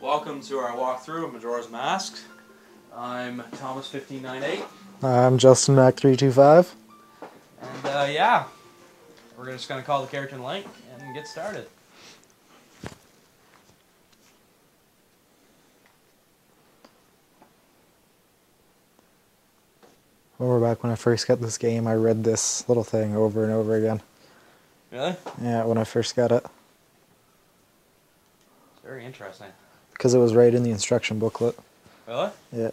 Welcome to our walkthrough of Majora's Mask. I'm Thomas1598. I'm Justin Mac 325. And yeah, we're just going to call the character Link and get started. Remember back when I first got this game, I read this little thing over and over again. Really? Yeah, when I first got it. It's very interesting. Because it was right in the instruction booklet. Really? Yeah.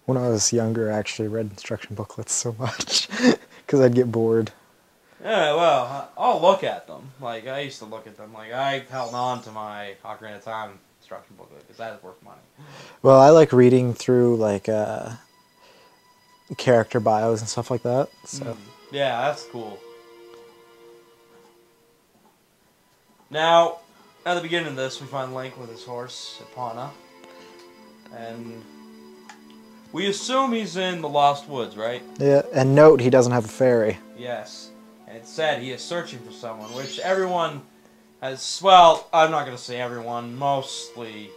When I was younger, I actually read instruction booklets so much. Because I'd get bored. Yeah, well, I'll look at them. Like, I used to look at them. Like, I held on to my Ocarina of Time instruction booklet because that is worth money. Well, I like reading through, like, character bios and stuff like that. So. Yeah, that's cool. Now, at the beginning of this, we find Link with his horse, Epona. And we assume he's in the Lost Woods, right? Yeah, and note he doesn't have a fairy. Yes. And it said he is searching for someone, which everyone has, well, I'm not going to say everyone, mostly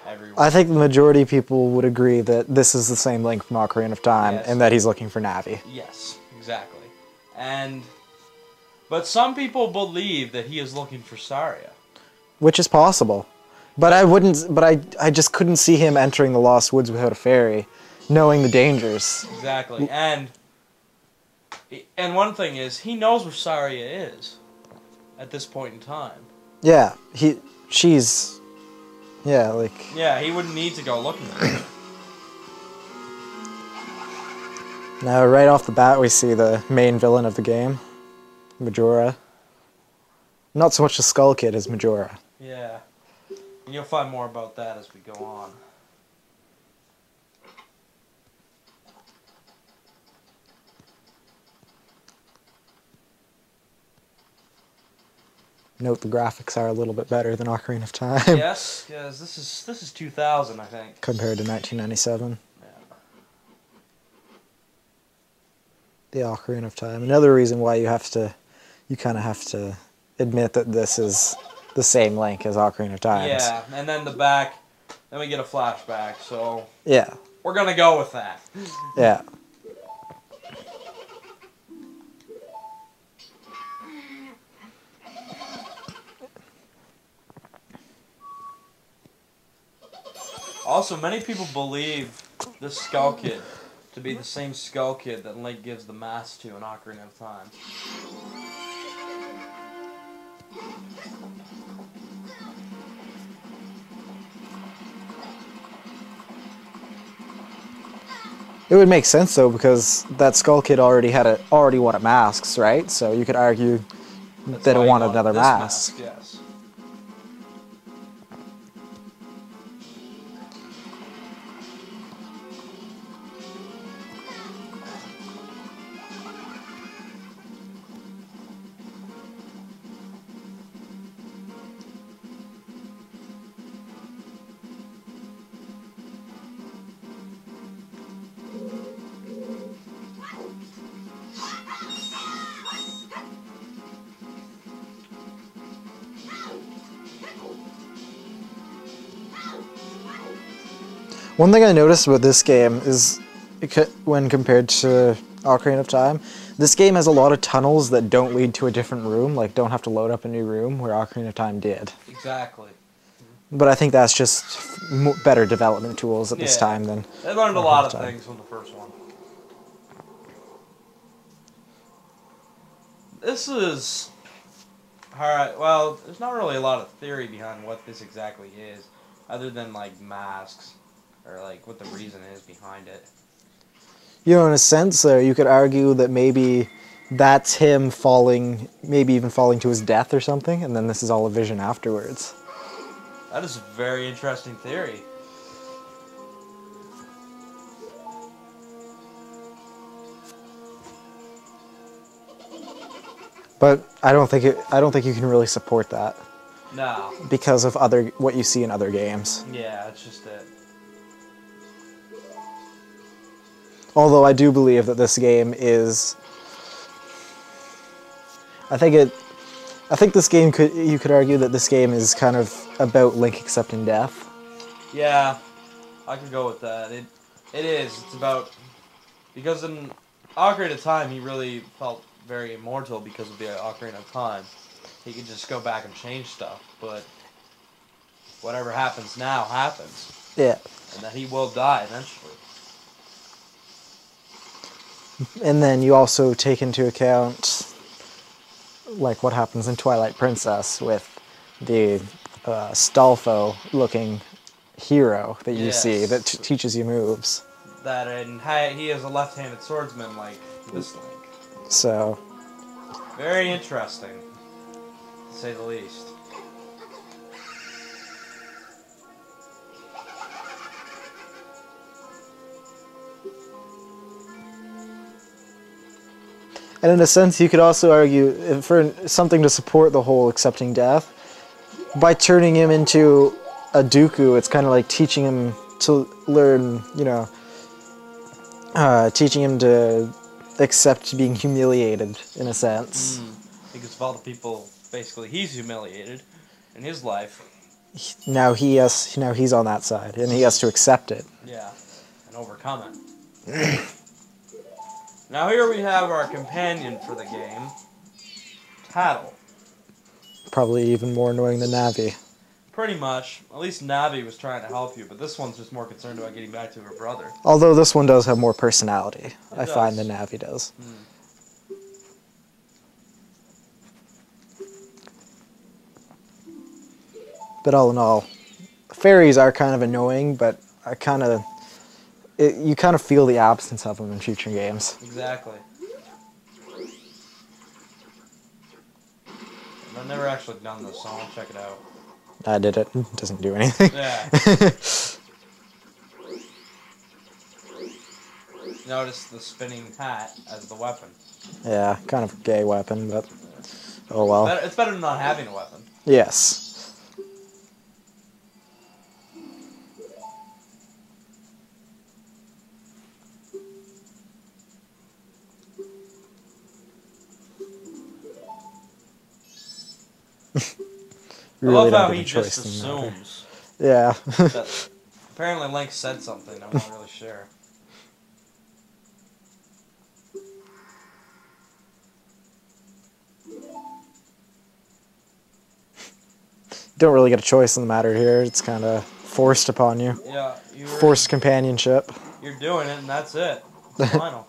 everyone. I think the majority of people would agree that this is the same Link from Ocarina of Time, Yes. and that he's looking for Navi. Yes, exactly. But some people believe that he is looking for Saria. Which is possible. But I just couldn't see him entering the Lost Woods without a fairy, knowing the dangers. Exactly. And one thing is, he knows where Saria is at this point in time. Yeah, yeah, like... Yeah, he wouldn't need to go looking for her. Now, right off the bat, we see the main villain of the game, Majora. Not so much the Skull Kid as Majora. Yeah. And you'll find more about that as we go on. Note the graphics are a little bit better than Ocarina of Time. Yes, because this is 2000, I think. Compared to 1997. Yeah. The Ocarina of Time. Another reason why you kind of have to admit that this is the same Link as Ocarina of Time. Yeah, and then then we get a flashback, so... Yeah. We're gonna go with that. Yeah. Also, many people believe the Skull Kid to be the same Skull Kid that Link gives the mask to in Ocarina of Time. It would make sense though, because that Skull Kid already wanted masks, right? So you could argue that it wanted another mask. Yes. One thing I noticed about this game is, when compared to Ocarina of Time, this game has a lot of tunnels that don't lead to a different room, like don't have to load up a new room, where Ocarina of Time did. Exactly. But I think that's just better development tools at this time than... They learned a lot of things from the first one. This is... Alright, well, there's not really a lot of theory behind what this exactly is, other than, like, masks. Or, like, what the reason is behind it. You know, in a sense, you could argue that maybe that's him falling, maybe even falling to his death or something, and then this is all a vision afterwards. That is a very interesting theory. But I don't think you can really support that. No. Because of what you see in other games. Yeah, it's just it. Although I do believe that this game is I think this game you could argue that this game is kind of about Link accepting death. Yeah, I could go with that. It is. It's about, because in Ocarina of Time he really felt very immortal because of the Ocarina of Time. He could just go back and change stuff, but whatever happens now happens. Yeah. And that he will die eventually. And then you also take into account like what happens in Twilight Princess with the Stalfo-looking hero that you see that teaches you moves. That, and he is a left-handed swordsman like this Link. So. Very interesting, to say the least. And in a sense, you could also argue for something to support the whole accepting death. By turning him into a Dooku, it's kind of like teaching him to learn, teaching him to accept being humiliated, in a sense. Because of all the people, basically, he's humiliated in his life. Now he's on that side, and he has to accept it. Yeah, and overcome it. Now here we have our companion for the game, Tattle. Probably even more annoying than Navi. Pretty much. At least Navi was trying to help you, but this one's just more concerned about getting back to her brother. Although this one does have more personality, I does. find, than Navi does. But all in all, fairies are kind of annoying, but you kind of feel the absence of them in future games. Exactly. I've never actually done this, so I'll check it out. I did it. It doesn't do anything. Yeah. Notice the spinning hat as the weapon. Yeah, kind of a gay weapon, but oh well. It's better than not having a weapon. Yes. I love how he just assumes. Yeah. That apparently Link said something, I'm not really sure. Don't really get a choice in the matter here. It's kind of forced upon you. Yeah. Forced companionship. You're doing it, and that's it. It's final.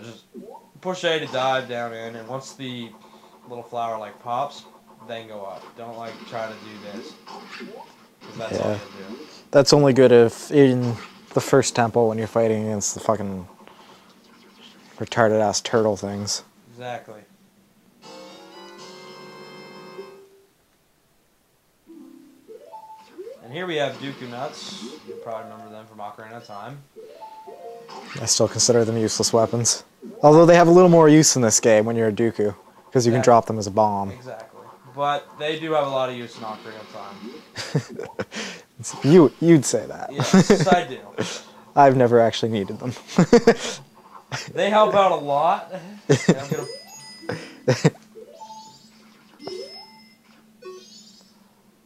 Just push A to dive down in, and once the little flower pops, then go up. Don't try to do this, 'cause that's all you do. That's only good if in the first temple when you're fighting against the fucking retarded ass turtle things. Exactly. And here we have Dooku Nuts. You probably remember them from Ocarina of Time. I still consider them useless weapons. Although they have a little more use in this game when you're a Dooku, because you can drop them as a bomb. Exactly. But they do have a lot of use in Ocarina of Time. You'd say that. Yes, I do. I've never actually needed them. They help out a lot.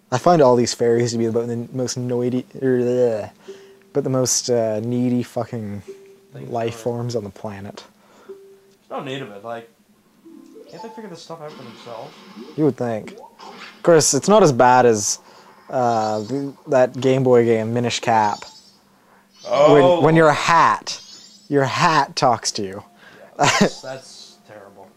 I find all these fairies to be about the most needy fucking life forms on the planet. There's no need of it. Can't they figure this stuff out for themselves? You would think. Of course, it's not as bad as that Game Boy game, Minish Cap. Oh. When you're a hat, your hat talks to you. Yeah, that's terrible.